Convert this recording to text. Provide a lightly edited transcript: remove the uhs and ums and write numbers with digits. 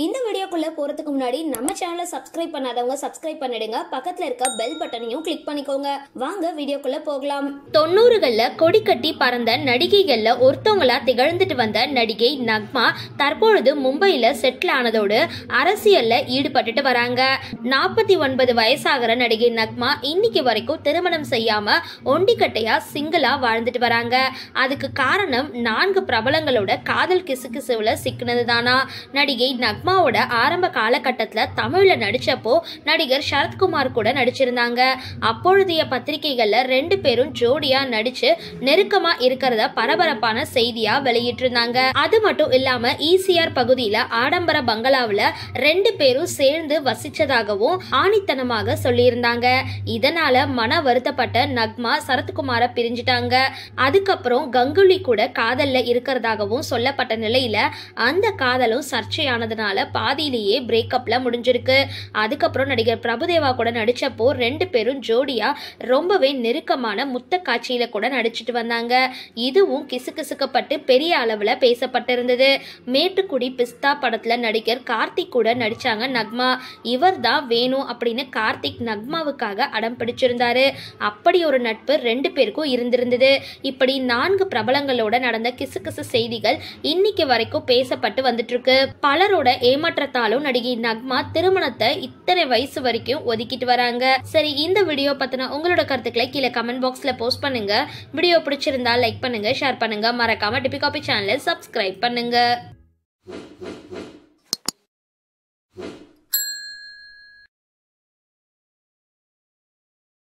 இந்த வீடியோக்குள்ள போறதுக்கு முன்னாடி நம்ம சேனலை சப்ஸ்கிரைப் பண்ணாதவங்க சப்ஸ்கிரைப் பண்ணிடுங்க. பக்கத்துல இருக்க பெல் பட்டனையும் கிளிக் பண்ணிக்கோங்க. வாங்க வீடியோக்குள்ள போகலாம். 90களில் கொடி கட்டி பறந்த நடிகைகள்ல ஒருத்தவங்களா திகழ்ந்துட்டு வந்த நடிகை நக்மா தற்பொழுது மும்பையில செட்டில் ஆனதோடு அரசியல்ல ஈடுபட்டுட்டு வராங்க. 49 வயசாகிற நடிகை நக்மா இன்னைக்கு வரைக்கும் திருமணம் செய்யாம ஒண்டிக்கட்டையா சிங்கிளா வாழ்ந்துட்டு வராங்க. அதுக்கு காரணம் 4 பிரபலங்களோட காதல் கிசுகிசுவுல சிக்கினது தானா. நடிகை நக்மாவோட ஆரம்ப காலகட்டத்தில் தமிழ்ல நடிச்சப்போ நடிகர் சரத்குமார் கூட நடிச்சிருந்தாங்க. அப்பொழுதைய பத்திரிகைகள்ல 2 பேரும் ஜோடியா நடிச்சு நெருக்கமா இருக்கிறத பரபரப்பான செய்தியா வெளியிட்டிருந்தாங்க. அது மட்டும் இல்லாம ஈசிஆர் பகுதியில ஆடம்பர பங்களாவில் 2 பேரும் சேர்ந்து வசிச்சதாகவும் ஆணித்தனமாக சொல்லியிருந்தாங்க. இதனால மன வருத்தப்பட்ட நக்மா சரத்குமாரை பிரிஞ்சிட்டாங்க. அதுக்கப்புறம் கங்குலி கூட காதல்ல இருக்கிறதாகவும் சொல்லப்பட்ட நிலையில அந்த காதலும் சர்ச்சையானதுனால பாதியிலேயே பிரேக்கப்ல முடிஞ்சிருக்கு. அதுக்கப்புறம் நடிகர் பிரபுதேவா கூட நடிச்சப்போ 2 பேரும் ஜோடியா ரொம்பவே நெருக்கமான முத்த காட்சியில கூட நடிச்சிட்டு வந்தாங்க. இதுவும் கிசுகிசுக்கப்பட்டு பெரிய அளவுல பேசப்பட்டிருந்தது. மேட்டுக்குடி பிஸ்தா படத்துல நடிகர் கார்த்திக் கூட நடிச்சாங்க நக்மா. இவர் தான் வேணும் அப்படின்னு கார்த்திக் நக்மாவுக்காக அடம் பிடிச்சிருந்தாரு. அப்படி ஒரு நட்பு 2 பேருக்கும் இருந்திருந்தது. இப்படி 4 பிரபலங்களோட நடந்த கிசுகிசு செய்திகள் இன்னைக்கு வரைக்கும் பேசப்பட்டு வந்துட்டு இருக்கு. பலரோட ஏமாற்றத்தாலும் நடிகை நக்மா திருமணத்தை இத்தனை வயசு வரைக்கும் ஒதுக்கிட்டு வராங்க. சரி, இந்த வீடியோ பத்தின உங்களோட கருத்துக்களை கீழே கமெண்ட் பாக்ஸ்ல போஸ்ட் பண்ணுங்க. வீடியோ பிடிச்சிருந்தா லைக் பண்ணுங்க, ஷேர் பண்ணுங்க, மறக்காம டிபி காபி சேனலை சப்ஸ்கிரைப் பண்ணுங்க.